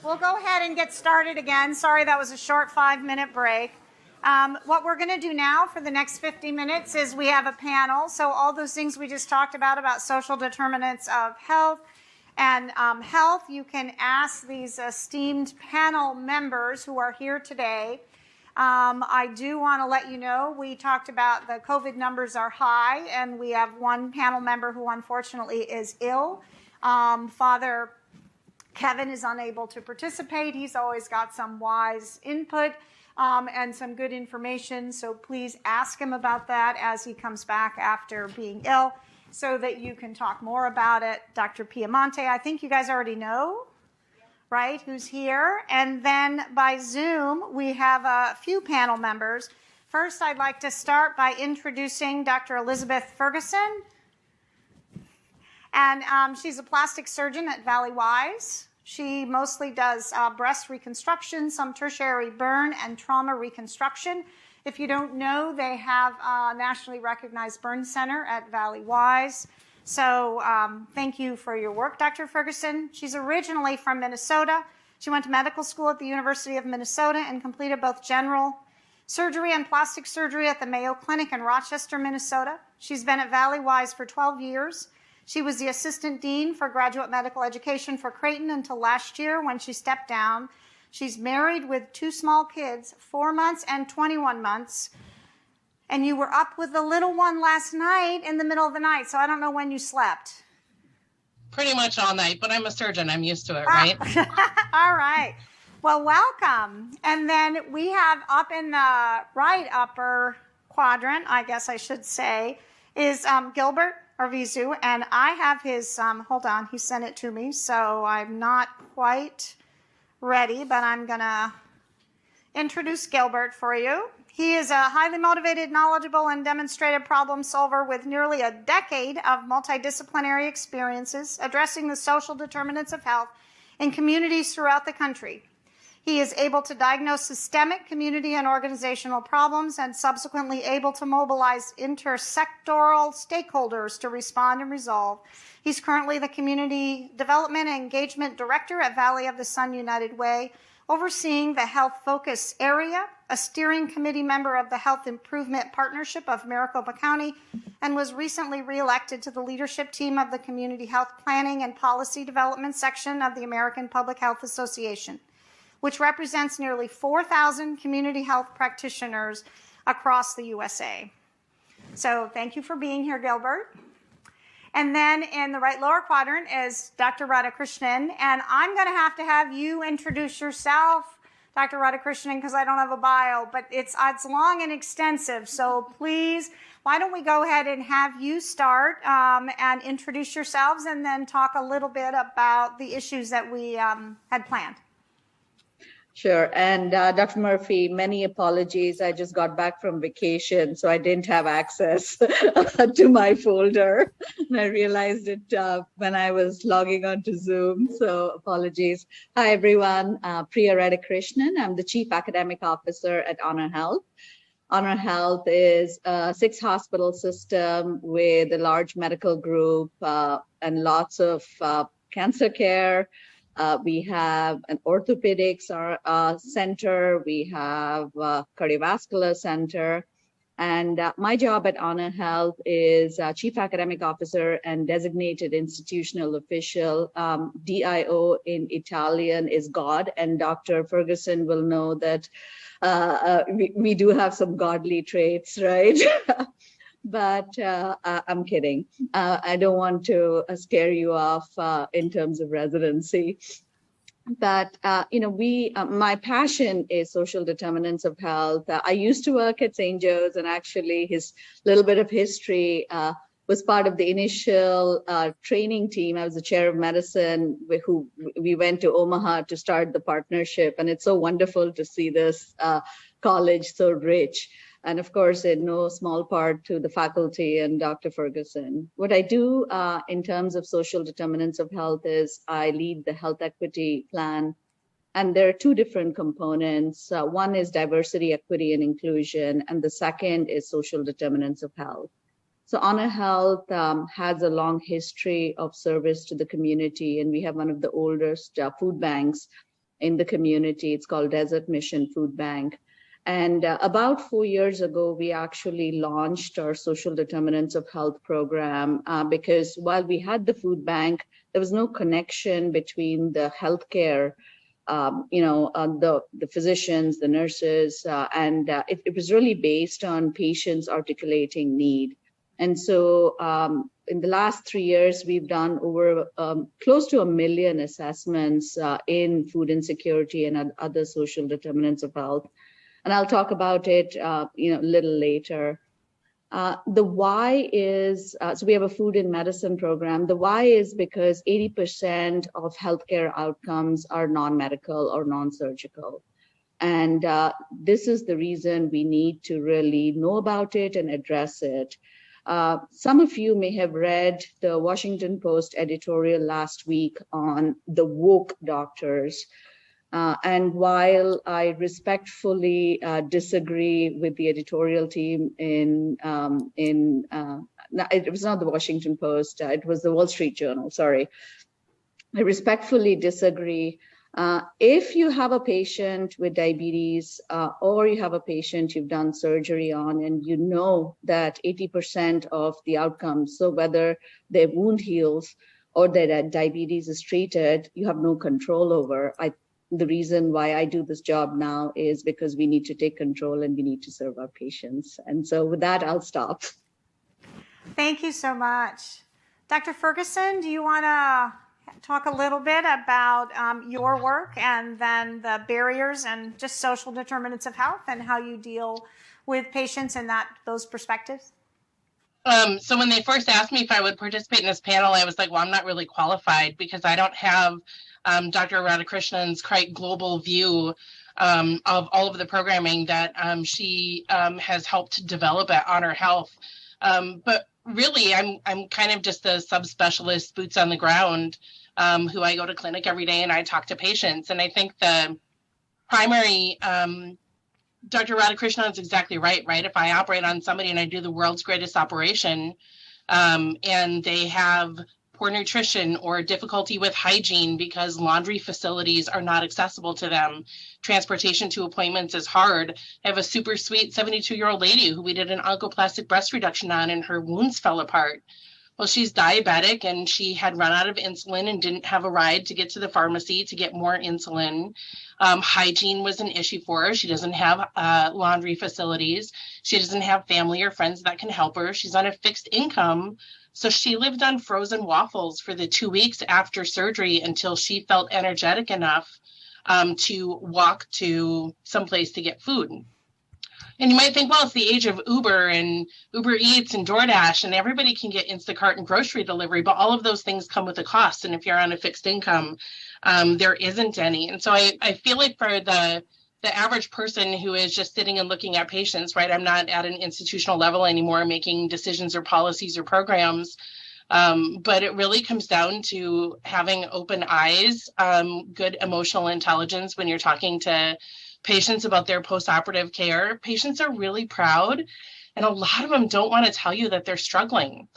We'll go ahead and get started again. Sorry, that was a short 5-minute break. What we're going to do now for the next 50 minutes is we have a panel. So all those things we just talked about social determinants of health and health, you can ask these esteemed panel members who are here today. I do want to let you know, we talked about the COVID numbers are high, and we have one panel member who unfortunately is ill. Father Kevin is unable to participate. He's always got some wise input and some good information, so please ask him about that as he comes back after being ill so that you can talk more about it. Dr. Piamonte, I think you guys already know, right, who's here. And then by Zoom, we have a few panel members. First, I'd like to start by introducing Dr. Elizabeth Ferguson. And she's a plastic surgeon at Valley Wise. She mostly does breast reconstruction, some tertiary burn and trauma reconstruction. If you don't know, they have a nationally recognized burn center at Valley Wise. So thank you for your work, Dr. Ferguson. She's originally from Minnesota. She went to medical school at the University of Minnesota and completed both general surgery and plastic surgery at the Mayo Clinic in Rochester, Minnesota. She's been at Valley Wise for 12 years. She was the assistant dean for graduate medical education for Creighton until last year when she stepped down. She's married with 2 small kids, 4 months and 21 months. And you were up with the little one last night in the middle of the night, so I don't know when you slept. Pretty much all night, but I'm a surgeon. I'm used to it, right? All right. Well, welcome. And then we have up in the right upper quadrant, I guess I should say, is Gilbert Arvizu, and I have his, hold on, he sent it to me, so I'm not quite ready, but I'm going to introduce Gilbert for you. He is a highly motivated, knowledgeable, and demonstrated problem solver with nearly a decade of multidisciplinary experiences addressing the social determinants of health in communities throughout the country. He is able to diagnose systemic community and organizational problems and subsequently able to mobilize intersectoral stakeholders to respond and resolve. He's currently the Community Development and Engagement Director at Valley of the Sun United Way, overseeing the health focus area, a steering committee member of the Health Improvement Partnership of Maricopa County, and was recently reelected to the leadership team of the Community Health Planning and Policy Development section of the American Public Health Association, which represents nearly 4,000 community health practitioners across the USA. So thank you for being here, Gilbert. And then in the right lower quadrant is Dr. Radhakrishnan, and I'm going to have you introduce yourself, Dr. Radhakrishnan, because I don't have a bio, but it's long and extensive. So please, why don't we go ahead and have you start and introduce yourselves and then talk a little bit about the issues that we had planned. Sure. And Dr. Murphy, many apologies. I just got back from vacation, so I didn't have access to my folder. And I realized it when I was logging onto Zoom, so apologies. Hi, everyone. Priya Radhakrishnan. I'm the Chief Academic Officer at Honor Health. Honor Health is a 6-hospital system with a large medical group and lots of cancer care. We have an orthopedics center, we have a cardiovascular center, and my job at Honor Health is Chief Academic Officer and Designated Institutional Official. DIO in Italian is God, and Dr. Ferguson will know that we do have some godly traits, right? But I'm kidding. I don't want to scare you off in terms of residency. But, my passion is social determinants of health. I used to work at St. Joe's, and actually his little bit of history was part of the initial training team. I was the chair of medicine who we went to Omaha to start the partnership. And it's so wonderful to see this college so rich. And of course, in no small part to the faculty and Dr. Ferguson. What I do in terms of social determinants of health is I lead the health equity plan. And there are 2 different components. One is diversity, equity, and inclusion. And the second is social determinants of health. So Honor Health has a long history of service to the community. And we have one of the oldest food banks in the community. It's called Desert Mission Food Bank. And about 4 years ago, we actually launched our Social Determinants of Health program because while we had the food bank, there was no connection between the healthcare, the physicians, the nurses, and it was really based on patients articulating need. And so in the last 3 years, we've done over close to 1 million assessments in food insecurity and other social determinants of health. And I'll talk about it, a little later. The why is, so we have a food and medicine program. The why is because 80% of healthcare outcomes are non-medical or non-surgical. And this is the reason we need to really know about it and address it. Some of you may have read the Washington Post editorial last week on the woke doctors. And while I respectfully disagree with the editorial team it was not the Washington Post, it was the Wall Street Journal, sorry. I respectfully disagree. If you have a patient with diabetes or you have a patient you've done surgery on and you know that 80% of the outcomes, so whether their wound heals or their diabetes is treated, you have no control over. The reason why I do this job now is because we need to take control and we need to serve our patients. And so with that, I'll stop. Thank you so much. Dr. Ferguson, do you want to talk a little bit about your work and then the barriers and just social determinants of health and how you deal with patients in those perspectives? So when they first asked me if I would participate in this panel, I was like, well, I'm not really qualified because I don't have Dr. Radhakrishnan's quite global view of all of the programming that she has helped develop at Honor Health. But really, I'm kind of just a subspecialist, boots on the ground, who I go to clinic every day and I talk to patients. And I think the primary, Dr. Radhakrishnan is exactly right? If I operate on somebody and I do the world's greatest operation and they have poor nutrition or difficulty with hygiene because laundry facilities are not accessible to them, transportation to appointments is hard. I have a super sweet 72-year-old lady who we did an oncoplastic breast reduction on and her wounds fell apart. Well, she's diabetic and she had run out of insulin and didn't have a ride to get to the pharmacy to get more insulin. Hygiene was an issue for her. She doesn't have laundry facilities. She doesn't have family or friends that can help her. She's on a fixed income. So she lived on frozen waffles for the 2 weeks after surgery until she felt energetic enough to walk to someplace to get food. And you might think, well, it's the age of Uber and Uber Eats and DoorDash, and everybody can get Instacart and grocery delivery, but all of those things come with a cost. And if you're on a fixed income, there isn't any. And so I feel like for the average person who is just sitting and looking at patients, right? I'm not at an institutional level anymore making decisions or policies or programs. But it really comes down to having open eyes, good emotional intelligence when you're talking to patients about their postoperative care. Patients are really proud, and a lot of them don't want to tell you that they're struggling.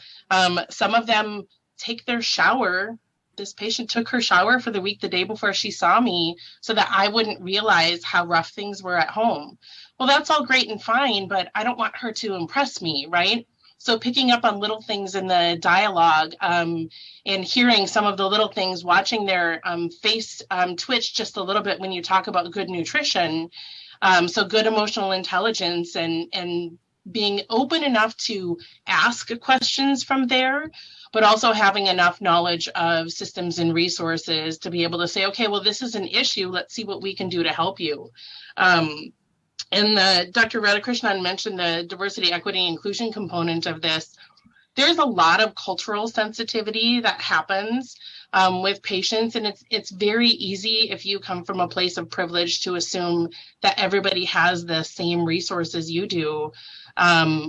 Some of them take their shower. This patient took her shower for the week the day before she saw me so that I wouldn't realize how rough things were at home. Well, that's all great and fine, but I don't want her to impress me, right? So picking up on little things in the dialogue and hearing some of the little things, watching their face twitch just a little bit when you talk about good nutrition. So good emotional intelligence and being open enough to ask questions from there, but also having enough knowledge of systems and resources to be able to say, okay, well, this is an issue. Let's see what we can do to help you. And Dr. Radhakrishnan mentioned the diversity, equity, inclusion component of this. There's a lot of cultural sensitivity that happens with patients, and it's very easy if you come from a place of privilege to assume that everybody has the same resources you do.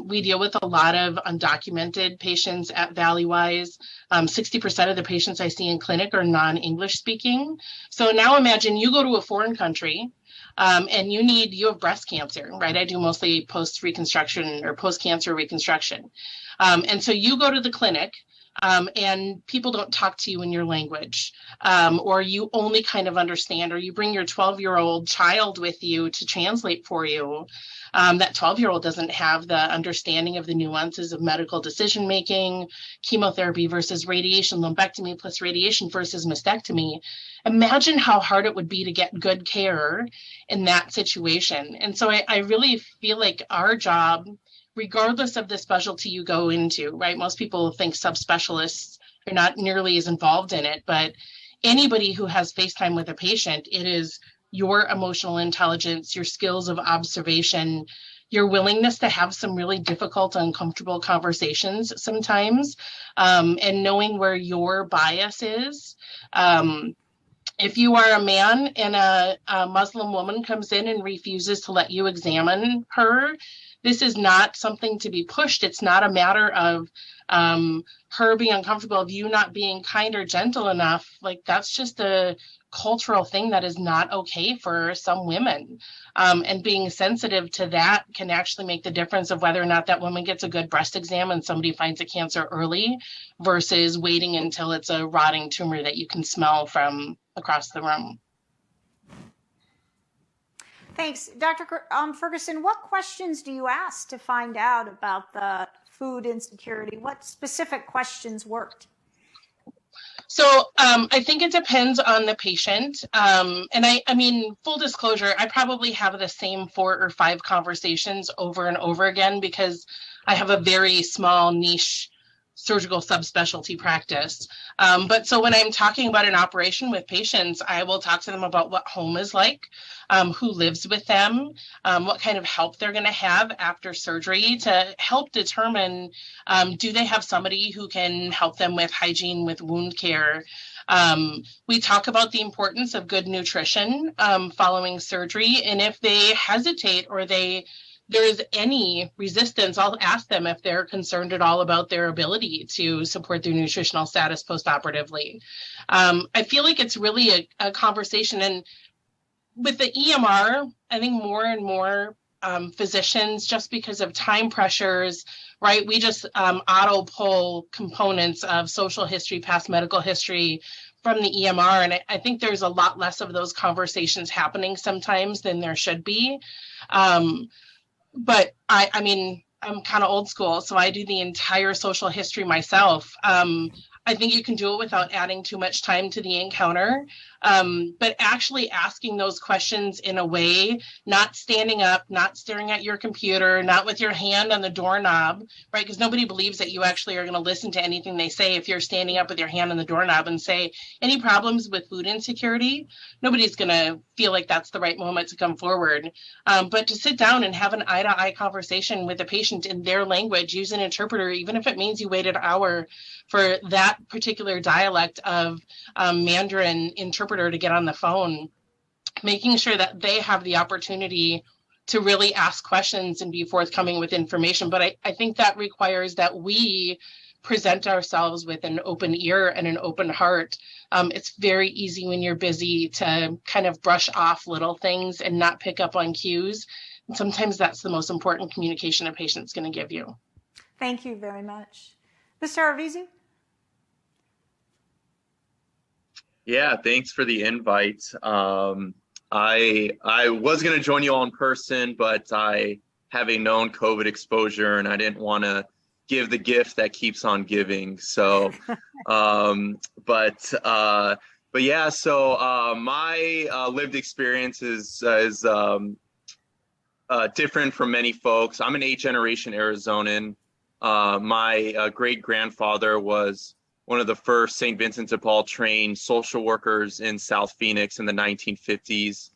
We deal with a lot of undocumented patients at Valleywise. 60% of the patients I see in clinic are non-English speaking. So now imagine you go to a foreign country and you have breast cancer, right? I do mostly post-reconstruction or post-cancer reconstruction. And so you go to the clinic and people don't talk to you in your language, or you only kind of understand, or you bring your 12-year-old child with you to translate for you. That 12-year-old doesn't have the understanding of the nuances of medical decision making, chemotherapy versus radiation, lumpectomy plus radiation versus mastectomy. Imagine how hard it would be to get good care in that situation. And so I really feel like our job, regardless of the specialty you go into, right? Most people think subspecialists are not nearly as involved in it, but anybody who has face time with a patient, it is your emotional intelligence, your skills of observation, your willingness to have some really difficult, uncomfortable conversations sometimes, and knowing where your bias is. If you are a man and a Muslim woman comes in and refuses to let you examine her, this is not something to be pushed. It's not a matter of her being uncomfortable, of you not being kind or gentle enough. Like, that's just a cultural thing that is not okay for some women. And being sensitive to that can actually make the difference of whether or not that woman gets a good breast exam and somebody finds a cancer early versus waiting until it's a rotting tumor that you can smell from across the room. Thanks. Dr. Ferguson, what questions do you ask to find out about the food insecurity? What specific questions worked? So I think it depends on the patient. And I mean, full disclosure, I probably have the same 4 or 5 conversations over and over again because I have a very small niche surgical subspecialty practice. But so when I'm talking about an operation with patients, I will talk to them about what home is like, who lives with them, what kind of help they're going to have after surgery to help determine, do they have somebody who can help them with hygiene, with wound care. We talk about the importance of good nutrition following surgery. And if they hesitate or there's any resistance, I'll ask them if they're concerned at all about their ability to support their nutritional status postoperatively. I feel like it's really a conversation. And with the EMR, I think more and more physicians, just because of time pressures, right? We just auto pull components of social history, past medical history from the EMR. And I think there's a lot less of those conversations happening sometimes than there should be. But I mean, I'm kind of old school, so I do the entire social history myself. I think you can do it without adding too much time to the encounter, but actually asking those questions in a way, not standing up, not staring at your computer, not with your hand on the doorknob, right? Because nobody believes that you actually are going to listen to anything they say if you're standing up with your hand on the doorknob and say, any problems with food insecurity? Nobody's going to feel like that's the right moment to come forward. But to sit down and have an eye-to-eye conversation with a patient in their language, use an interpreter, even if it means you wait an hour for that particular dialect of Mandarin interpreter to get on the phone, making sure that they have the opportunity to really ask questions and be forthcoming with information. But I think that requires that we present ourselves with an open ear and an open heart. It's very easy when you're busy to kind of brush off little things and not pick up on cues. And sometimes that's the most important communication a patient's going to give you. Thank you very much. Mr. Arvizu? Yeah, thanks for the invite. I was going to join you all in person, but I have a known COVID exposure and I didn't want to give the gift that keeps on giving. So, but yeah, so my lived experience is different from many folks. I'm an 8th generation Arizonan. My great grandfather was one of the first St. Vincent de Paul trained social workers in South Phoenix in the 1950s.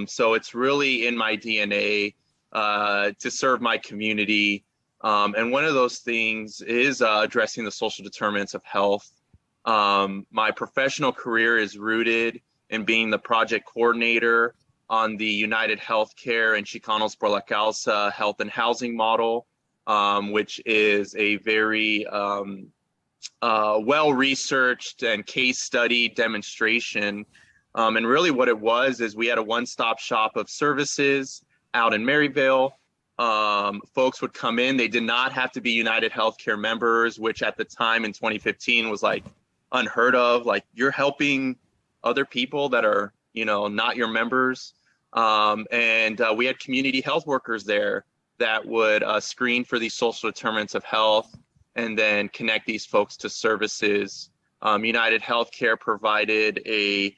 So it's really in my DNA to serve my community. And one of those things is addressing the social determinants of health. My professional career is rooted in being the project coordinator on the United Healthcare and Chicanos por la Causa health and housing model, which is a very well-researched and case study demonstration. And really what it was is we had a one-stop shop of services out in Maryville. Folks would come in. They did not have to be United Healthcare members, which at the time in 2015 was like unheard of. Like, you're helping other people that are, not your members. And we had community health workers there that would screen for these social determinants of health and then connect these folks to services. United Healthcare provided a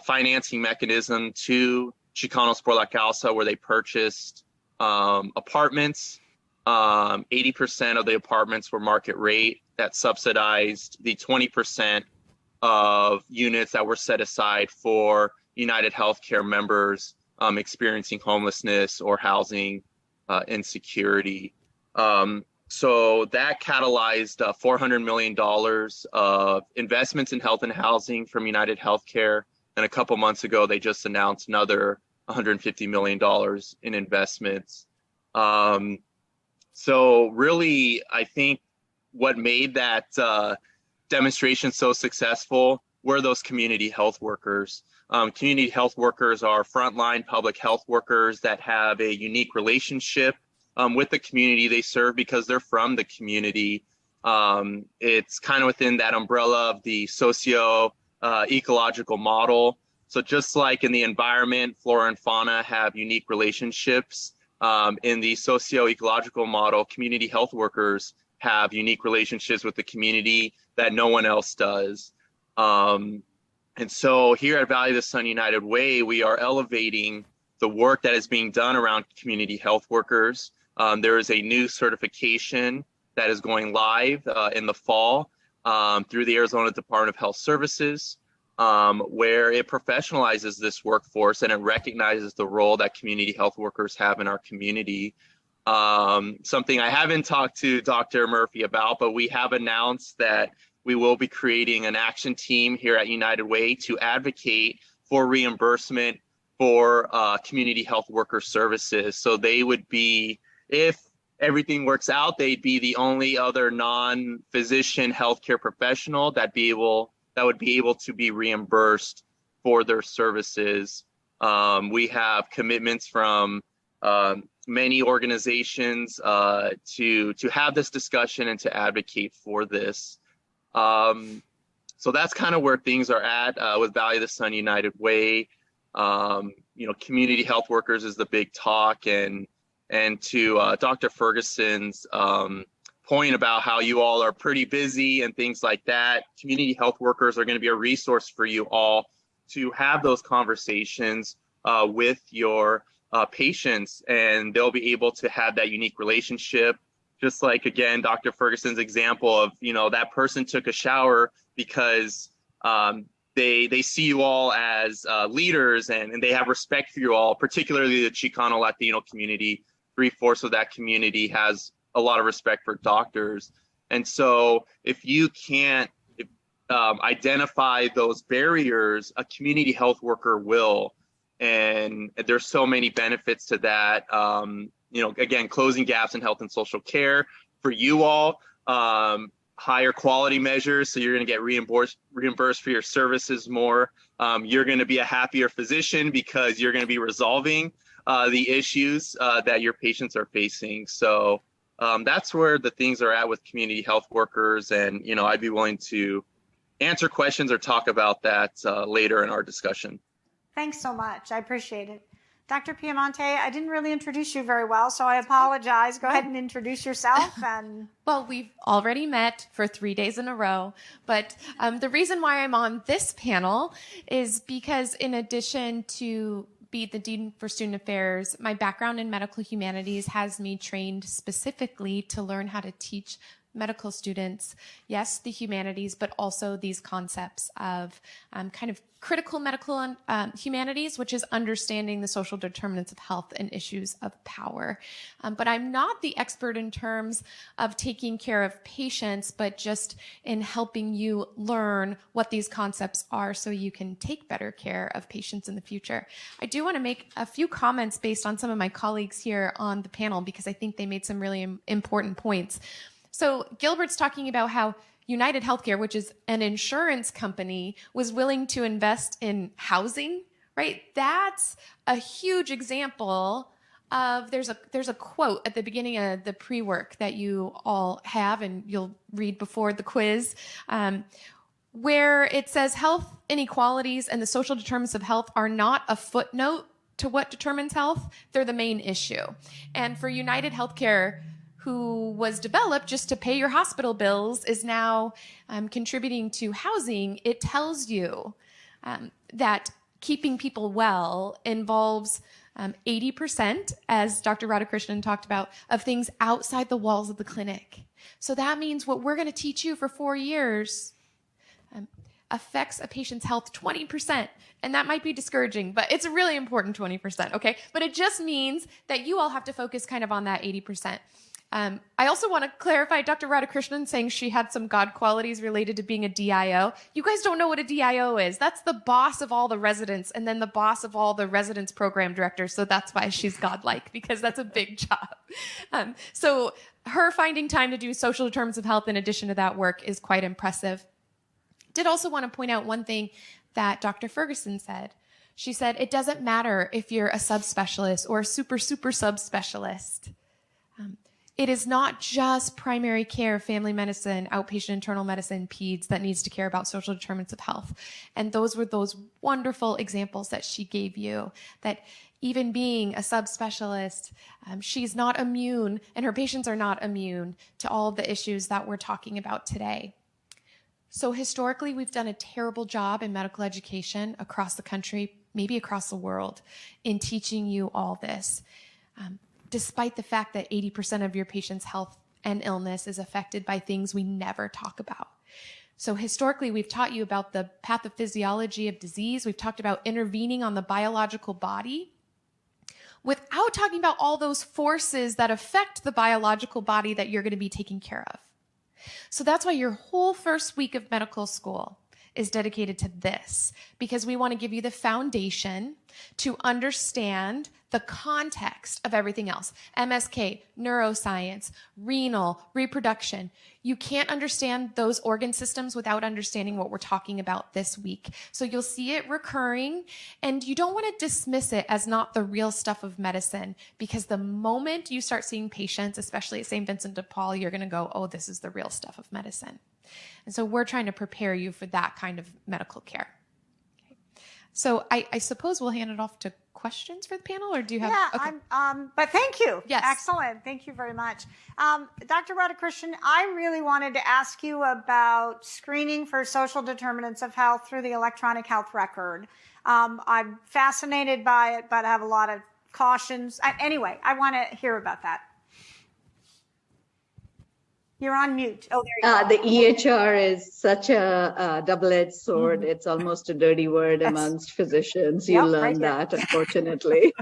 financing mechanism to Chicanos por la Causa, where they purchased apartments. 80% of the apartments were market rate. That subsidized the 20% of units that were set aside for United Healthcare members experiencing homelessness or housing insecurity. So that catalyzed $400 million of investments in health and housing from United Healthcare. And a couple months ago, they just announced another $150 million in investments. So really, I think what made that demonstration so successful were those community health workers. Community health workers are frontline public health workers that have a unique relationship with the community they serve because they're from the community. It's kind of within that umbrella of the socio-ecological model. So just like in the environment, flora and fauna have unique relationships. In the socio-ecological model, community health workers have unique relationships with the community that no one else does. And so here at Valley of the Sun United Way, we are elevating the work that is being done around community health workers. There is a new certification that is going live in the fall through the Arizona Department of Health Services, where it professionalizes this workforce and it recognizes the role that community health workers have in our community. Something I haven't talked to Dr. Murphy about, but we have announced that we will be creating an action team here at United Way to advocate for reimbursement for community health worker services. So they would be, if everything works out, they'd be the only other non-physician healthcare professional that would be able to be reimbursed for their services. We have commitments from many organizations to have this discussion and to advocate for this. So that's kind of where things are at with Valley of the Sun United Way. Community health workers is the big talk, and to Dr. Ferguson's point about how you all are pretty busy and things like that, community health workers are going to be a resource for you all to have those conversations with your patients, and they'll be able to have that unique relationship. Just like, again, Dr. Ferguson's example of, that person took a shower because they see you all as leaders and they have respect for you all, particularly the Chicano Latino community. 3/4 of that community has a lot of respect for doctors. And so if you can't identify those barriers, a community health worker will. And there's so many benefits to that. Again, closing gaps in health and social care for you all, higher quality measures. So you're going to get reimbursed for your services more. You're going to be a happier physician because you're going to be resolving the issues that your patients are facing. So that's where the things are at with community health workers. And, I'd be willing to answer questions or talk about that later in our discussion. Thanks so much. I appreciate it. Dr. Piemonte, I didn't really introduce you very well, so I apologize. Go ahead and introduce yourself. Well, we've already met for 3 days in a row, but the reason why I'm on this panel is because in addition to be the Dean for Student Affairs, my background in medical humanities has me trained specifically to learn how to teach medical students, yes, the humanities, but also these concepts of kind of critical medical humanities, which is understanding the social determinants of health and issues of power. But I'm not the expert in terms of taking care of patients, but just in helping you learn what these concepts are so you can take better care of patients in the future. I do want to make a few comments based on some of my colleagues here on the panel because I think they made some really important points. So Gilbert's talking about how United Healthcare, which is an insurance company, was willing to invest in housing, right? That's a huge example of there's a quote at the beginning of the pre-work that you all have and you'll read before the quiz, where it says health inequalities and the social determinants of health are not a footnote to what determines health, they're the main issue. And for United Healthcare, who was developed just to pay your hospital bills, is now contributing to housing, it tells you that keeping people well involves 80%, as Dr. Radhakrishnan talked about, of things outside the walls of the clinic. So that means what we're going to teach you for 4 years affects a patient's health 20%. And that might be discouraging, but it's a really important 20%, okay? But it just means that you all have to focus kind of on that 80%. I also want to clarify Dr. Radhakrishnan saying she had some God qualities related to being a DIO. You guys don't know what a DIO is. That's the boss of all the residents and then the boss of all the residents program directors. So that's why she's godlike, because that's a big job. So her finding time to do social determinants of health in addition to that work is quite impressive. Did also want to point out one thing that Dr. Ferguson said. She said, it doesn't matter if you're a subspecialist or a super subspecialist. It is not just primary care, family medicine, outpatient internal medicine, peds that needs to care about social determinants of health. And those were those wonderful examples that she gave you, that even being a subspecialist, she's not immune and her patients are not immune to all of the issues that we're talking about today. So historically, we've done a terrible job in medical education across the country, maybe across the world, in teaching you all this. Despite the fact that 80% of your patient's health and illness is affected by things we never talk about. So historically, we've taught you about the pathophysiology of disease. We've talked about intervening on the biological body without talking about all those forces that affect the biological body that you're going to be taking care of. So that's why your whole first week of medical school is dedicated to this, because we want to give you the foundation to understand the context of everything else. MSK, neuroscience, renal, reproduction. You can't understand those organ systems without understanding what we're talking about this week. So you'll see it recurring, and you don't want to dismiss it as not the real stuff of medicine, because the moment you start seeing patients, especially at St. Vincent de Paul, you're going to go, oh, this is the real stuff of medicine. And so we're trying to prepare you for that kind of medical care. Okay. So I suppose we'll hand it off to questions for the panel, or do you have? Yeah, okay. But thank you. Yes. Excellent. Thank you very much. Dr. Radhakrishnan, I really wanted to ask you about screening for social determinants of health through the electronic health record. I'm fascinated by it, but I have a lot of cautions. Anyway, I want to hear about that. You're on mute. Oh, there you go. The EHR is such a double-edged sword. Mm-hmm. It's almost a dirty word amongst physicians. You learn that, unfortunately.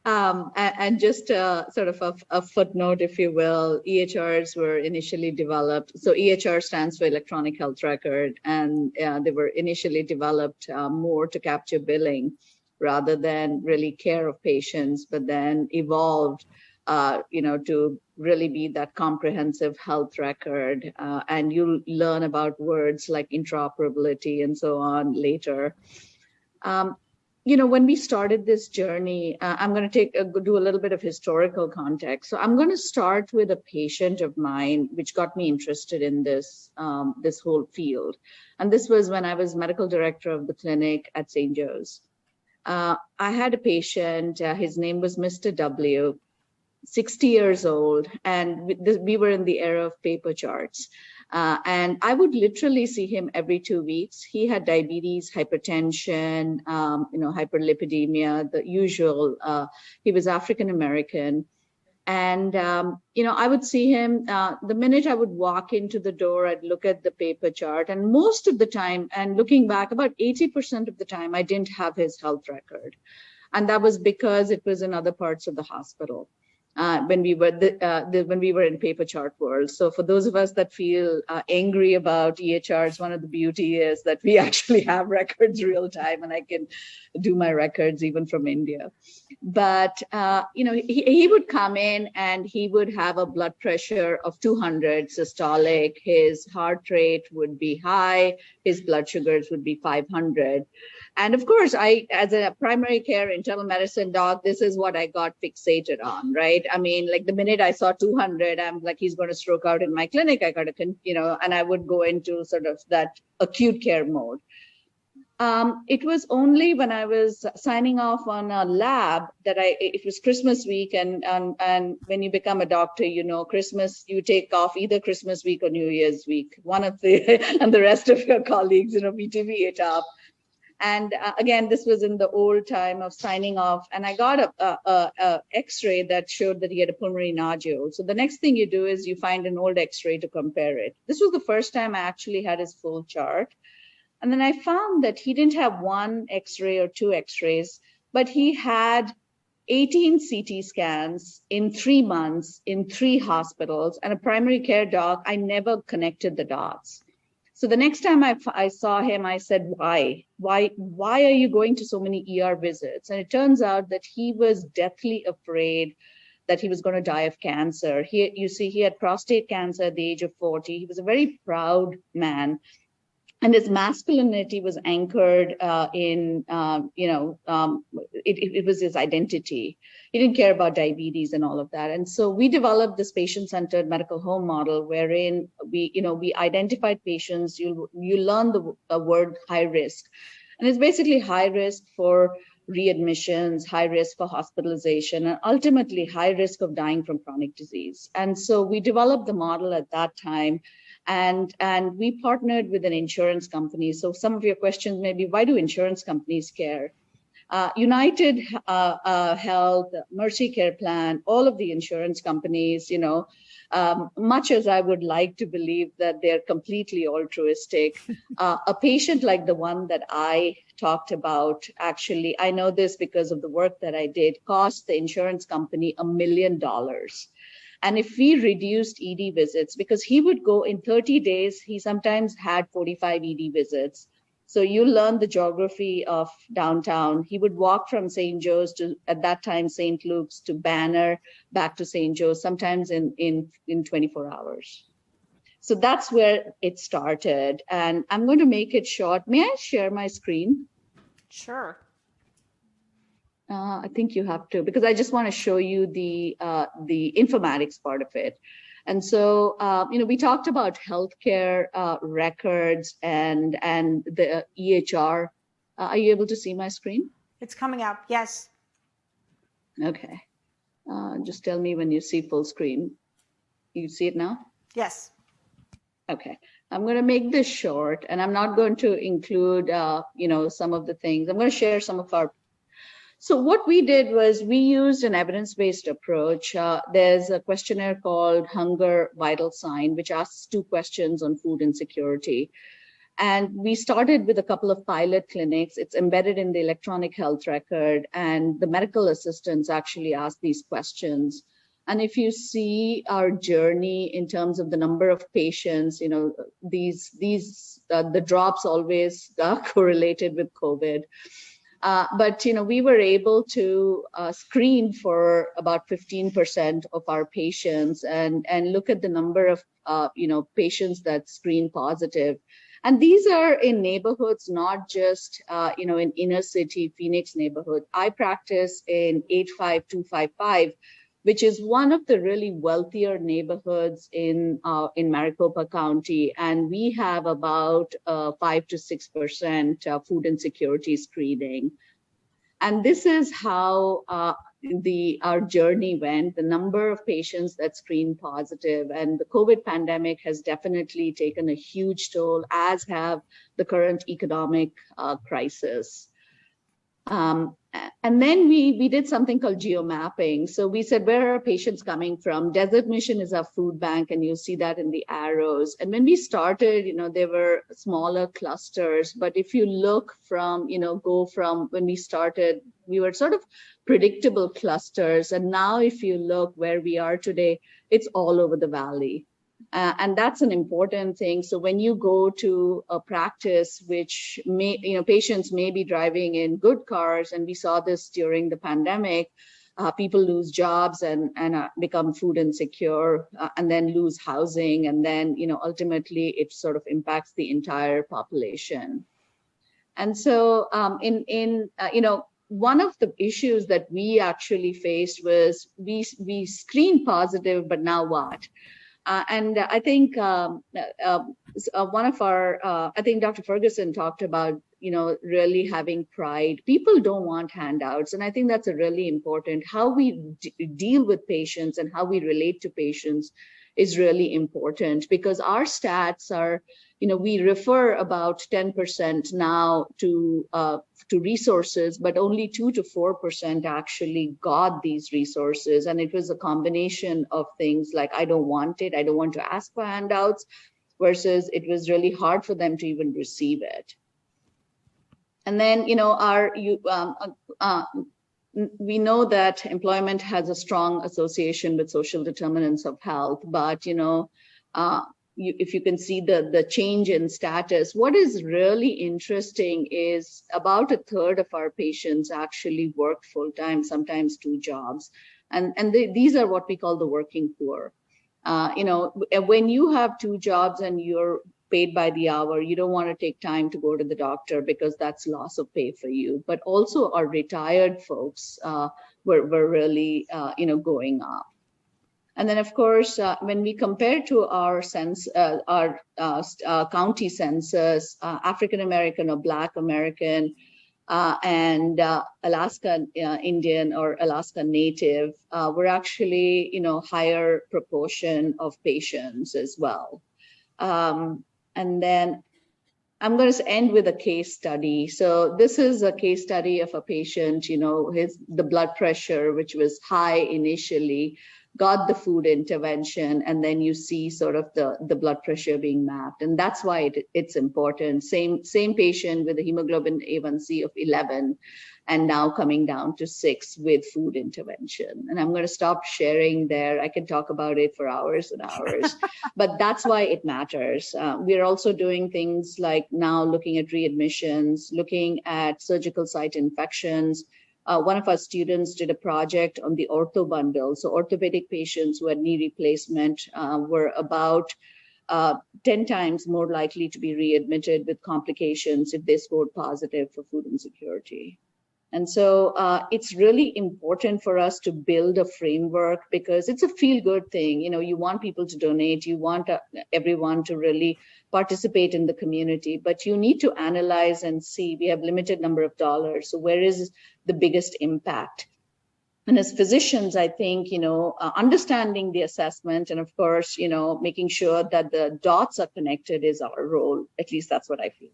And just sort of a footnote, if you will, EHRs were initially developed. So EHR stands for Electronic Health Record, and they were initially developed more to capture billing rather than really care of patients, but then evolved to really be that comprehensive health record. And you'll learn about words like interoperability and so on later. When we started this journey, I'm going to do a little bit of historical context. So I'm going to start with a patient of mine, which got me interested in this whole field. And this was when I was medical director of the clinic at St. Joe's. I had a patient, his name was Mr. W., 60 years old, and we were in the era of paper charts. And I would literally see him every 2 weeks. He had diabetes, hypertension, hyperlipidemia, the usual. He was African American. And, I would see him the minute I would walk into the door, I'd look at the paper chart. And most of the time, and looking back, about 80% of the time, I didn't have his health record. And that was because it was in other parts of the hospital. When we were in paper chart world. So for those of us that feel angry about EHRs, one of the beauty is that we actually have records real time, and I can do my records even from India. But he would come in and he would have a blood pressure of 200 systolic. His heart rate would be high. His blood sugars would be 500. And of course, as a primary care internal medicine doc, this is what I got fixated on, right? I mean, like the minute I saw 200, I'm like, he's going to stroke out in my clinic. I got to, and I would go into sort of that acute care mode. It was only when I was signing off on a lab that it was Christmas week. And when you become a doctor, Christmas, you take off either Christmas week or New Year's week, one of the, and the rest of your colleagues, we divvy it up. And again, this was in the old time of signing off. And I got a X-ray that showed that he had a pulmonary nodule. So the next thing you do is you find an old X-ray to compare it. This was the first time I actually had his full chart. And then I found that he didn't have one X-ray or two X-rays, but he had 18 CT scans in 3 months in 3 hospitals. And a primary care doc, I never connected the dots. So the next time I saw him, I said, why are you going to so many ER visits? And it turns out that he was deathly afraid that he was going to die of cancer. He had prostate cancer at the age of 40. He was a very proud man. And his masculinity was anchored it was his identity. He didn't care about diabetes and all of that. And so we developed this patient-centered medical home model wherein we identified patients. You learn the word high risk. And it's basically high risk for readmissions, high risk for hospitalization, and ultimately high risk of dying from chronic disease. And so we developed the model at that time. And we partnered with an insurance company. So some of your questions may be, why do insurance companies care? United Health, Mercy Care Plan, all of the insurance companies, much as I would like to believe that they're completely altruistic, a patient like the one that I talked about, actually, I know this because of the work that I did, cost the insurance company $1 million. And if we reduced ED visits, because he would go in 30 days, he sometimes had 45 ED visits. So you learn the geography of downtown. He would walk from St. Joe's to, at that time, St. Luke's to Banner, back to St. Joe's, sometimes in 24 hours. So that's where it started. And I'm going to make it short. May I share my screen? Sure. I think you have to, because I just want to show you the informatics part of it. And so, we talked about healthcare records and the EHR. Are you able to see my screen? It's coming up. Yes. Okay. Just tell me when you see full screen. You see it now? Yes. Okay. I'm going to make this short, and I'm not going to include, some of the things. I'm going to share some of our. So what we did was we used an evidence-based approach. There's a questionnaire called Hunger Vital Sign, which asks 2 questions on food insecurity. And we started with a couple of pilot clinics. It's embedded in the electronic health record, and the medical assistants actually ask these questions. And if you see our journey in terms of the number of patients, the drops always correlated with COVID. But we were able to screen for about 15% of our patients and look at the number of patients that screen positive. And these are in neighborhoods, not just in inner city Phoenix neighborhood. I practice in 85255, which is one of the really wealthier neighborhoods in Maricopa County, and we have about 5 to 6% food insecurity screening. And this is how our journey went. The number of patients that screen positive, and the COVID pandemic has definitely taken a huge toll, as have the current economic crisis. And then we did something called geomapping. So we said, where are patients coming from? Desert Mission is our food bank, and you'll see that in the arrows. And when we started, there were smaller clusters. But if you look from, go from when we started, we were sort of predictable clusters. And now if you look where we are today, it's all over the valley. And that's an important thing. So when you go to a practice, which patients may be driving in good cars, and we saw this during the pandemic, people lose jobs and become food insecure, and then lose housing, and then ultimately it sort of impacts the entire population. And so one of the issues that we actually faced was we screened positive, but now what? And I think one of our, I think Dr. Ferguson talked about, really having pride. People don't want handouts. And I think that's a really important, how we deal with patients and how we relate to patients is really important, because our stats are, we refer about 10% now to resources, but only 2 to 4% actually got these resources. And it was a combination of things like, I don't want it, I don't want to ask for handouts, versus it was really hard for them to even receive it. And then, we know that employment has a strong association with social determinants of health, but if you can see the change in status, what is really interesting is about a third of our patients actually work full-time, sometimes 2 jobs. And these are what we call the working poor. When you have 2 jobs and you're paid by the hour, you don't want to take time to go to the doctor because that's loss of pay for you. But also our retired folks were really, going up. And then, of course, when we compare to our county census, African American or Black American and Alaska Indian or Alaska Native were actually, higher proportion of patients as well. And then I'm going to end with a case study. So this is a case study of a patient, the blood pressure, which was high initially, got the food intervention, and then you see sort of the blood pressure being mapped. And that's why it's important. Same patient with a hemoglobin A1C of 11, and now coming down to 6 with food intervention. And I'm going to stop sharing there. I can talk about it for hours and hours, but that's why it matters. We're also doing things like now looking at readmissions, looking at surgical site infections. One of our students did a project on the ortho bundle. So orthopedic patients who had knee replacement were about 10 times more likely to be readmitted with complications if they scored positive for food insecurity. And so it's really important for us to build a framework, because it's a feel-good thing. You want people to donate, you want everyone to really participate in the community, but you need to analyze and see, we have limited number of dollars, so where is the biggest impact? And as physicians, I think, understanding the assessment and of course, making sure that the dots are connected is our role. At least that's what I feel.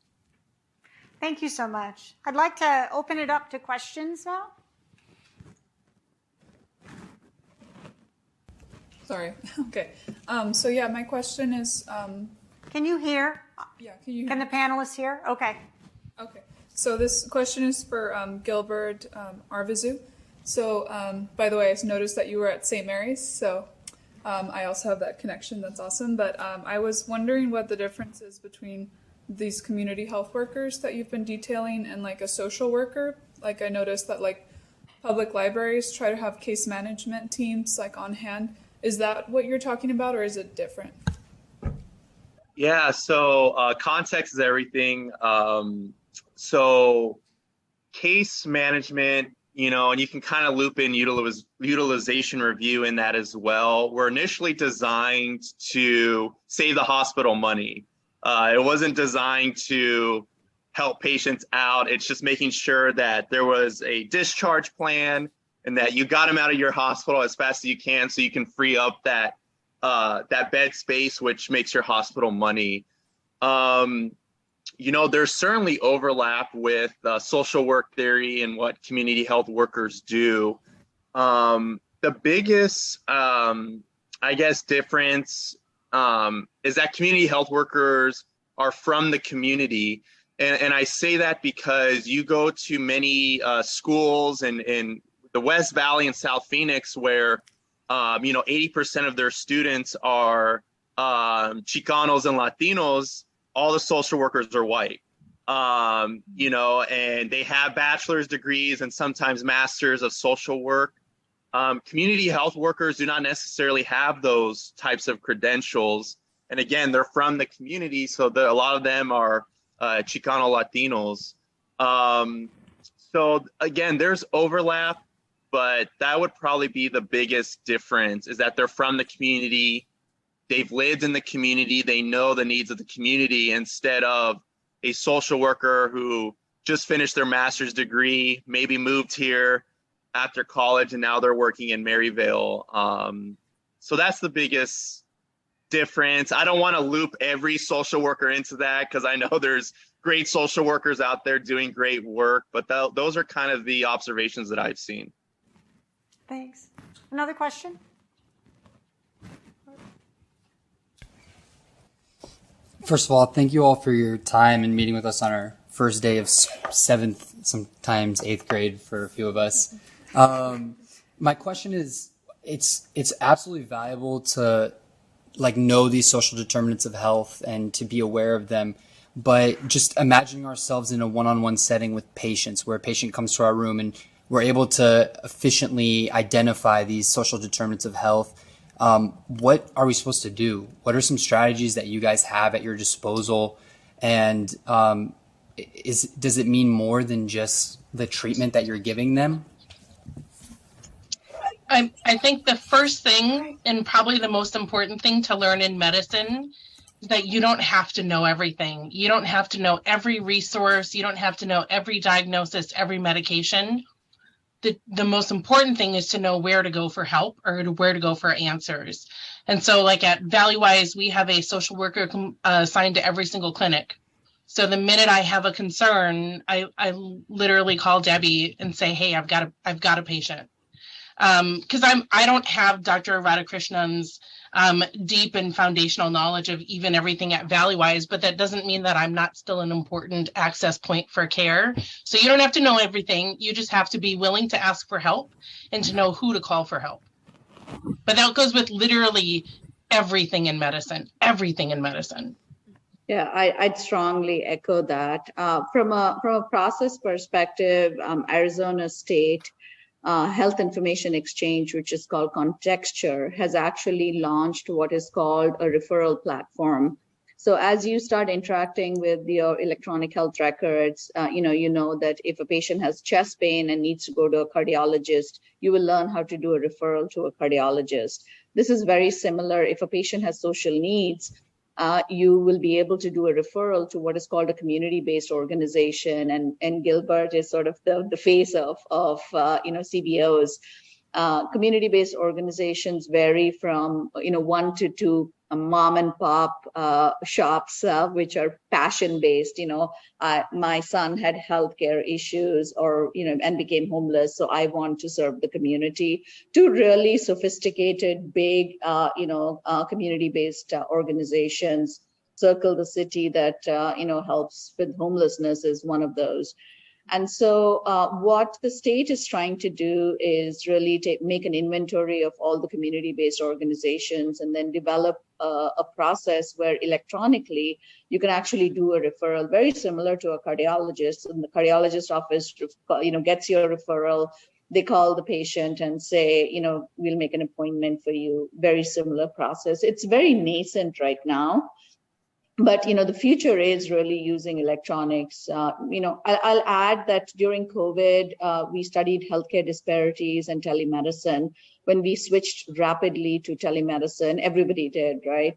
Thank you so much. I'd like to open it up to questions now. Sorry. Okay. So yeah, my question is. Can you hear? Yeah. Can you hear? Can the panelists hear? Okay. Okay. So this question is for Gilbert Arvizu. So by the way, I noticed that you were at St. Mary's. So I also have that connection. That's awesome. But I was wondering what the difference is between these community health workers that you've been detailing and like a social worker. Like I noticed that like public libraries try to have case management teams like on hand. Is that what you're talking about, or is it different? Yeah, so context is everything. So case management, and you can kind of loop in utilization review in that as well. We're initially designed to save the hospital money. It wasn't designed to help patients out. It's just making sure that there was a discharge plan and that you got them out of your hospital as fast as you can, so you can free up that bed space, which makes your hospital money. There's certainly overlap with social work theory and what community health workers do. The biggest, difference is that community health workers are from the community. And I say that because you go to many schools in the West Valley and South Phoenix where 80% of their students are Chicanos and Latinos. All the social workers are white, and they have bachelor's degrees and sometimes masters of social work. Community health workers do not necessarily have those types of credentials. And again, they're from the community, so a lot of them are Chicano Latinos. So again, there's overlap, but that would probably be the biggest difference, is that they're from the community. They've lived in the community. They know the needs of the community, instead of a social worker who just finished their master's degree, maybe moved here after college, and now they're working in Maryvale. So that's the biggest difference. I don't want to loop every social worker into that, because I know there's great social workers out there doing great work, but those are kind of the observations that I've seen. Thanks. Another question? First of all, thank you all for your time and meeting with us on our first day of seventh, sometimes eighth grade for a few of us. My question is, it's absolutely valuable to know these social determinants of health and to be aware of them. But just imagining ourselves in a one-on-one setting with patients, where a patient comes to our room and we're able to efficiently identify these social determinants of health. What are we supposed to do? What are some strategies that you guys have at your disposal? And does it mean more than just the treatment that you're giving them? I think the first thing, and probably the most important thing to learn in medicine, is that you don't have to know everything. You don't have to know every resource. You don't have to know every diagnosis, every medication. The most important thing is to know where to go for help or where to go for answers. And so like at ValueWise, we have a social worker assigned to every single clinic. So the minute I have a concern, I literally call Debbie and say, hey, I've got a patient. Because I don't have Dr. Radhakrishnan's deep and foundational knowledge of even everything at ValueWise, but that doesn't mean that I'm not still an important access point for care. So you don't have to know everything. You just have to be willing to ask for help and to know who to call for help. But that goes with literally everything in medicine, Yeah, I'd strongly echo that. From a process perspective, Arizona State Health Information Exchange, which is called Contexture, has actually launched what is called a referral platform. So as you start interacting with your electronic health records, you know that if a patient has chest pain and needs to go to a cardiologist, you will learn how to do a referral to a cardiologist. This is very similar. If a patient has social needs, you will be able to do a referral to what is called a community-based organization, and Gilbert is sort of the face of CBOs. Community-based organizations vary from 1 to 2 mom and pop shops, which are passion-based. My son had healthcare issues, and became homeless, so I want to serve the community. To really sophisticated, big, community-based organizations. Circle the City that helps with homelessness is one of those. And so what the state is trying to do is really make an inventory of all the community-based organizations, and then develop a process where electronically you can actually do a referral, very similar to a cardiologist. And the cardiologist office, gets your referral. They call the patient and say, we'll make an appointment for you. Very similar process. It's very nascent right now. But the future is really using electronics. I'll add that during COVID, we studied healthcare disparities and telemedicine. When we switched rapidly to telemedicine, everybody did, right?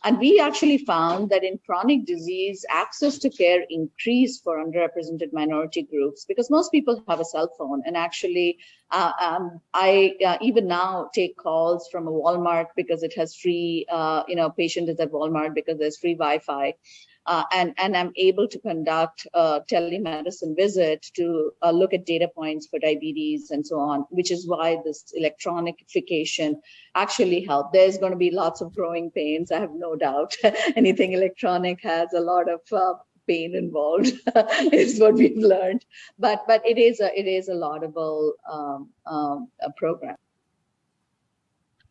And we actually found that in chronic disease, access to care increased for underrepresented minority groups, because most people have a cell phone. And actually, I even now take calls from a Walmart because it has free, patient is at Walmart because there's free Wi-Fi. And I'm able to conduct a telemedicine visit to look at data points for diabetes and so on, which is why this electronification actually helped. There's going to be lots of growing pains, I have no doubt. Anything electronic has a lot of pain involved, is what we've learned. But it is a laudable program.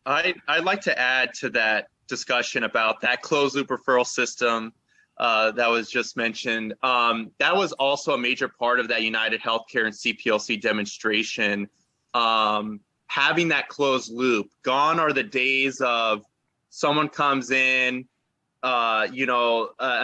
I'd like to add to that discussion about that closed loop referral system that was just mentioned. That was also a major part of that United Healthcare and CPLC demonstration. Having that closed loop. Gone are the days of someone comes in, a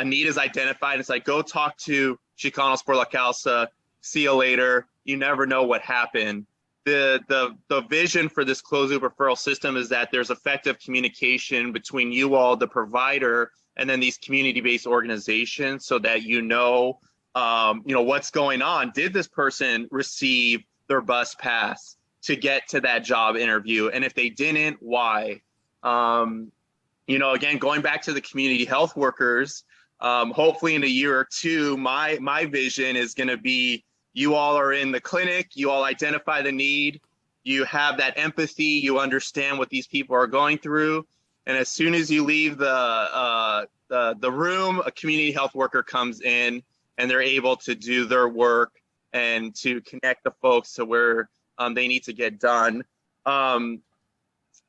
need is identified. It's like, go talk to Chicanos por la Causa, see you later. You never know what happened. The vision for this closed loop referral system is that there's effective communication between you all, the provider, and then these community-based organizations, so that you know what's going on. Did this person receive their bus pass to get to that job interview? And if they didn't, why? Again, going back to the community health workers, hopefully in a year or two, my vision is going to be, you all are in the clinic, you all identify the need, you have that empathy, you understand what these people are going through. And as soon as you leave the room, a community health worker comes in and they're able to do their work and to connect the folks to where they need to get done. I'm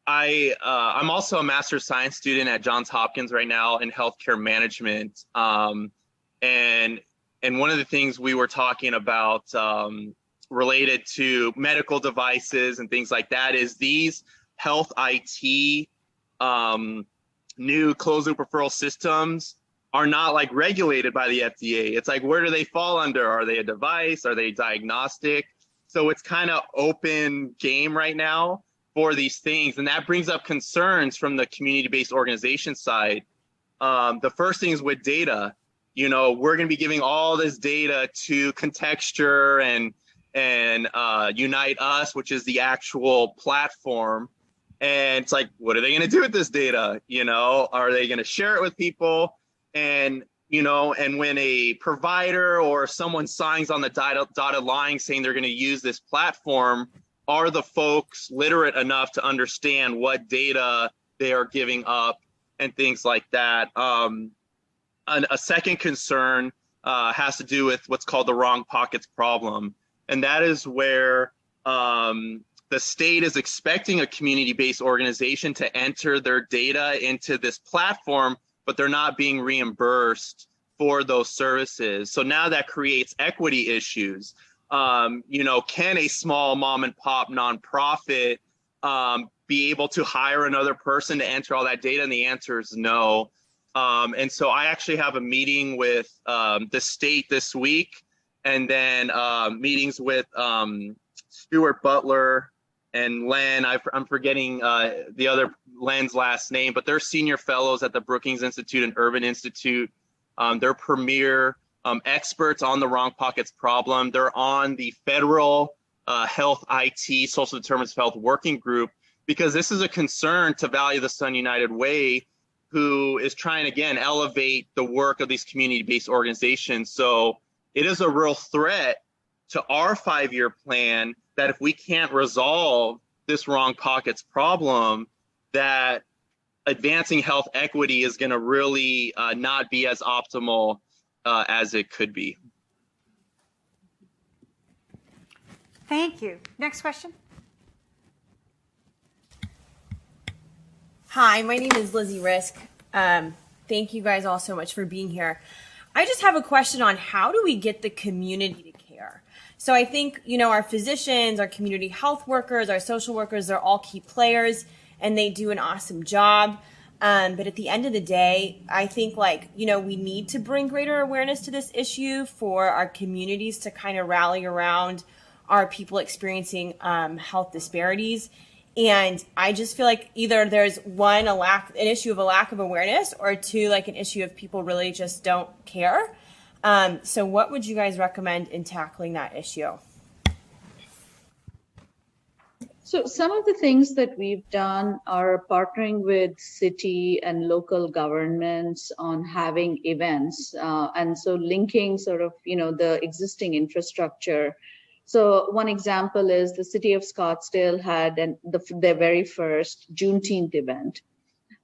also a master's science student at Johns Hopkins right now in healthcare management. And one of the things we were talking about related to medical devices and things like that is these health IT new closed loop referral systems are not like regulated by the FDA. It's like, where do they fall under? Are they a device? Are they diagnostic? So it's kind of open game right now for these things. And that brings up concerns from the community-based organization side. The first thing is with data. We're going to be giving all this data to Contexture and Unite Us, which is the actual platform. And it's like, what are they going to do with this data? Are they going to share it with people? And when a provider or someone signs on the dotted line saying they're going to use this platform, are the folks literate enough to understand what data they are giving up and things like that? A second concern has to do with what's called the wrong pockets problem. And that is where the state is expecting a community-based organization to enter their data into this platform, but they're not being reimbursed for those services. So now that creates equity issues. Can a small mom and pop nonprofit be able to hire another person to enter all that data? And the answer is no. And so I actually have a meeting with the state this week, and then meetings with Stuart Butler and Len. I'm forgetting the other Len's last name, but they're senior fellows at the Brookings Institute and Urban Institute. They're premier experts on the wrong pockets problem. They're on the federal health IT social determinants of health working group, because this is a concern to Valley of the Sun United Way, who is trying to, again, elevate the work of these community-based organizations. So it is a real threat to our 5-year plan that if we can't resolve this wrong pockets problem, that advancing health equity is going to really not be as optimal as it could be. Thank you. Next question. Hi, my name is Lizzie Risk. Thank you guys all so much for being here. I just have a question on how do we get the community to care? So I think, our physicians, our community health workers, our social workers, they're all key players and they do an awesome job. But at the end of the day, I think we need to bring greater awareness to this issue for our communities to kind of rally around our people experiencing health disparities. And I just feel like either there's one, an issue of a lack of awareness, or two, an issue of people really just don't care. So what would you guys recommend in tackling that issue? So some of the things that we've done are partnering with city and local governments on having events. And so linking sort of, the existing infrastructure. So one example is the city of Scottsdale had their very first Juneteenth event.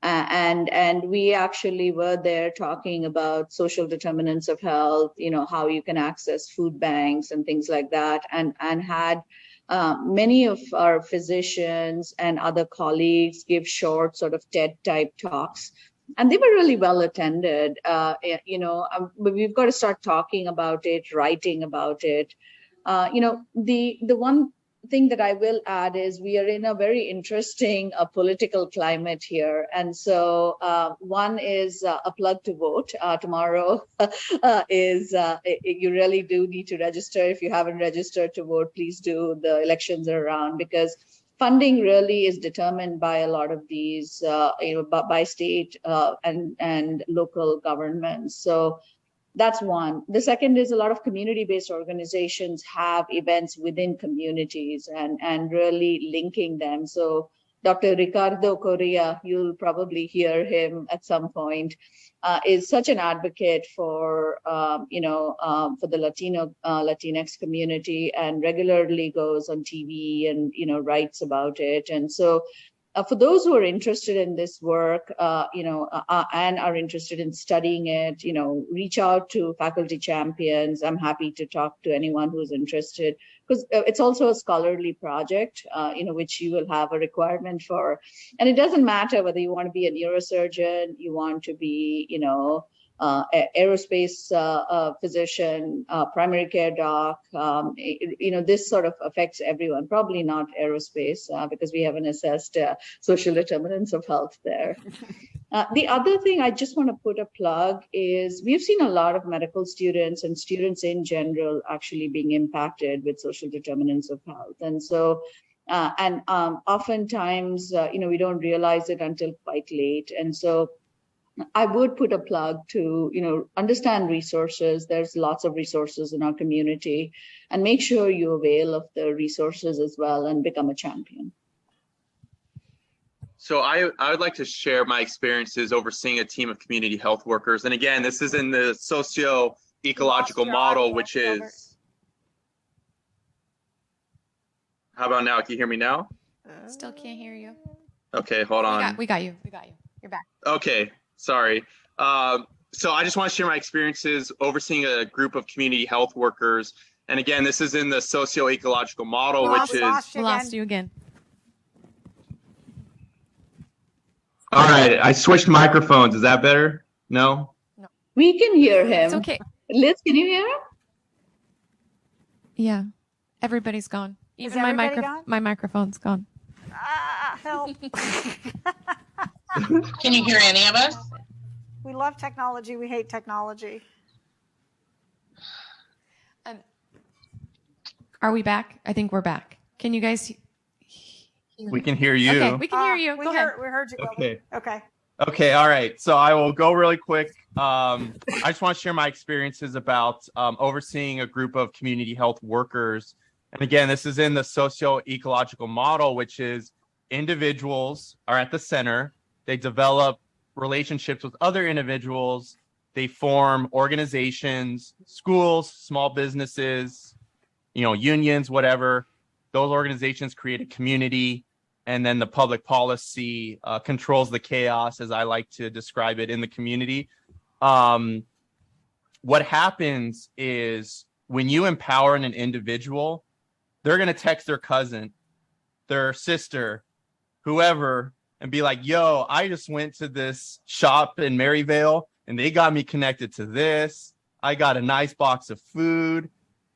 And we actually were there talking about social determinants of health, how you can access food banks and things like that, and had many of our physicians and other colleagues give short sort of TED type talks. And they were really well attended. But we've got to start talking about it, writing about it. The one thing that I will add is we are in a very interesting political climate here. And so one is a plug to vote. Tomorrow you really do need to register. If you haven't registered to vote, please do. The elections are around, because funding really is determined by a lot of these, by state and local governments. So that's one. The second is a lot of community-based organizations have events within communities and really linking them. So Dr. Ricardo Correa, you'll probably hear him at some point, is such an advocate for, for the Latinx community, and regularly goes on TV and, writes about it. And so for those who are interested in this work, and are interested in studying it, reach out to faculty champions. I'm happy to talk to anyone who's interested, because it's also a scholarly project, which you will have a requirement for. And it doesn't matter whether you want to be a neurosurgeon, you want to be, aerospace physician, primary care doc. This sort of affects everyone. Probably not aerospace, because we haven't assessed social determinants of health there. The other thing I just want to put a plug is we've seen a lot of medical students and students in general actually being impacted with social determinants of health. And so oftentimes, we don't realize it until quite late. And so I would put a plug to, understand resources. There's lots of resources in our community, and make sure you avail of the resources as well and become a champion. So I would like to share my experiences overseeing a team of community health workers. And again, this is in the socio-ecological model, which is, how about now? Can you hear me now? Still can't hear you. Okay, hold on. We got you. You're back. Okay, sorry. So I just want to share my experiences overseeing a group of community health workers. And again, this is in the socio-ecological model, which is... We lost you again. All right, I switched microphones. Is that better? No? We can hear him. It's okay. Liz, can you hear him? Yeah. Everybody's gone. Even everybody gone? my microphone's gone. Help. Can you hear any of us? We love technology. We hate technology. Are we back? I think we're back. Can you guys? We can hear you. Okay, we can hear you. We Go ahead. heard you. Okay. Okay. Okay, all right. So I will go really quick. I just want to share my experiences about overseeing a group of community health workers. And again, this is in the socio-ecological model, which is individuals are at the center. They develop relationships with other individuals. They form organizations, schools, small businesses, unions, whatever. Those organizations create a community, and then the public policy controls the chaos, as I like to describe it, in the community. What happens is when you empower an individual, they're going to text their cousin, their sister, whoever, and be like, yo, I just went to this shop in Maryvale and they got me connected to this. I got a nice box of food.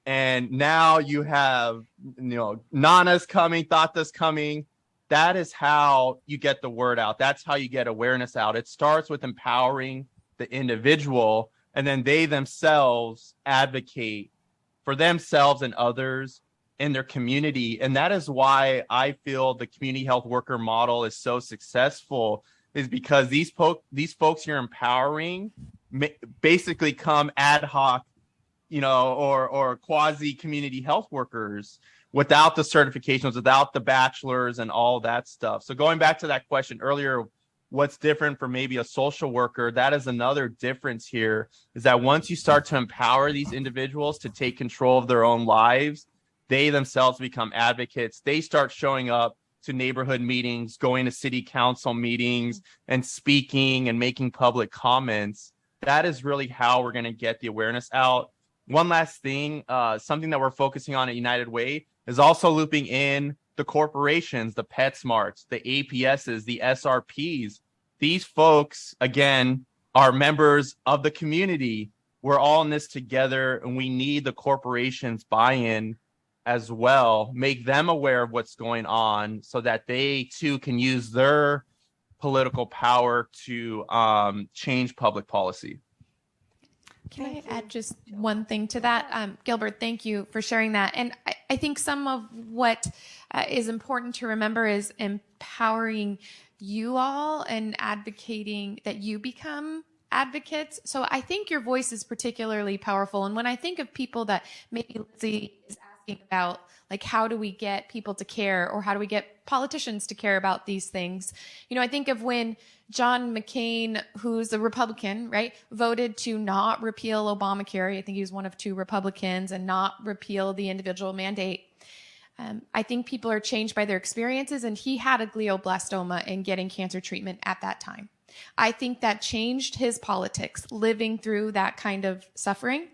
And now you have, Nana's coming, Tata's coming. That is how you get the word out. That's how you get awareness out. It starts with empowering the individual, and then they themselves advocate for themselves and others in their community. And that is why I feel the community health worker model is so successful, is because these folks you're empowering basically come ad hoc, or quasi community health workers without the certifications, without the bachelors and all that stuff. So going back to that question earlier, what's different for maybe a social worker? That is another difference here, is that once you start to empower these individuals to take control of their own lives, they themselves become advocates. They start showing up to neighborhood meetings, going to city council meetings and speaking and making public comments. That is really how we're going to get the awareness out. One last thing, something that we're focusing on at United Way is also looping in the corporations, the PetSmarts, the APSs, the SRPs. These folks, again, are members of the community. We're all in this together, and we need the corporations' buy-in as well, make them aware of what's going on so that they too can use their political power to change public policy. Can I add just one thing to that? Gilbert, thank you for sharing that. And I think some of what is important to remember is empowering you all and advocating that you become advocates. So I think your voice is particularly powerful. And when I think of people that maybe Lizzie is asking about, like, how do we get people to care, or how do we get politicians to care about these things? You know, I think of when John McCain, who's a Republican, right, voted to not repeal Obamacare. I think he was one of 2 Republicans, and not repeal the individual mandate. I think people are changed by their experiences, and he had a glioblastoma and getting cancer treatment at that time. I think that changed his politics, living through that kind of suffering.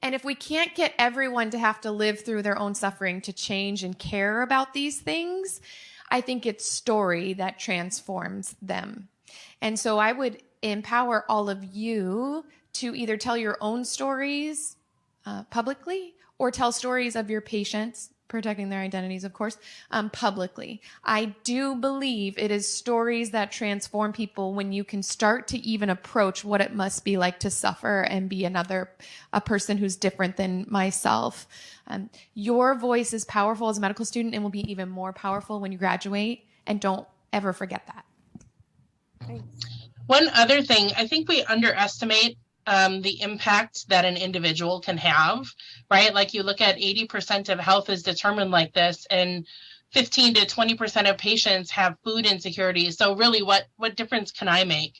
And if we can't get everyone to have to live through their own suffering to change and care about these things, I think it's story that transforms them. And so I would empower all of you to either tell your own stories publicly, or tell stories of your patients, protecting their identities, of course, publicly. I do believe it is stories that transform people when you can start to even approach what it must be like to suffer and be a person who's different than myself. Your voice is powerful as a medical student, and will be even more powerful when you graduate, and don't ever forget that. Thanks. One other thing, I think we underestimate the impact that an individual can have, right? Like, you look at 80% of health is determined like this, and 15 to 20% of patients have food insecurity. So really, what difference can I make?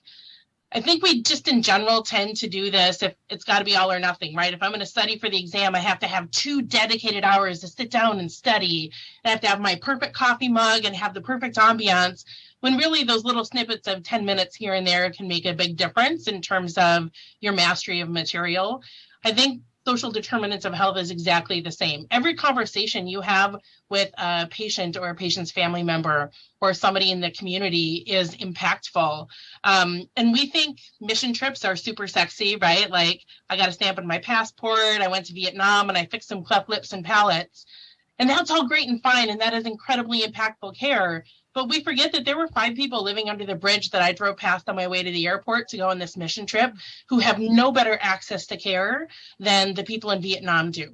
I think we just in general tend to do this if it's got to be all or nothing, right? If I'm going to study for the exam, I have to have 2 dedicated hours to sit down and study. I have to have my perfect coffee mug and have the perfect ambiance, when really those little snippets of 10 minutes here and there can make a big difference in terms of your mastery of material. I think social determinants of health is exactly the same. Every conversation you have with a patient or a patient's family member or somebody in the community is impactful. And we think mission trips are super sexy, right? Like, I got a stamp on my passport, I went to Vietnam and I fixed some cleft lips and palates. And that's all great and fine, and that is incredibly impactful care. But we forget that there were 5 people living under the bridge that I drove past on my way to the airport to go on this mission trip who have no better access to care than the people in Vietnam do.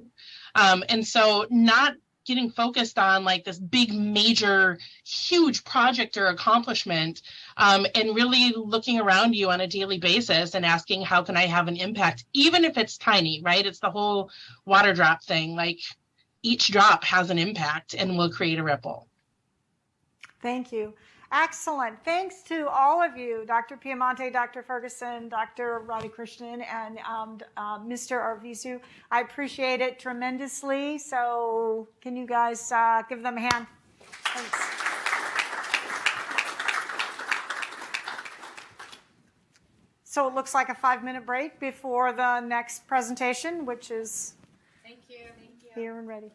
And so not getting focused on like this big, major, huge project or accomplishment, and really looking around you on a daily basis and asking, how can I have an impact, even if it's tiny, right? It's the whole water drop thing. Like, each drop has an impact and will create a ripple. Thank you. Excellent. Thanks to all of you, Dr. Piemonte, Dr. Ferguson, Dr. Radhakrishnan, and Mr. Arvizu. I appreciate it tremendously. So can you guys give them a hand? Thanks. So it looks like a 5-minute break before the next presentation, which is Thank you. here and ready.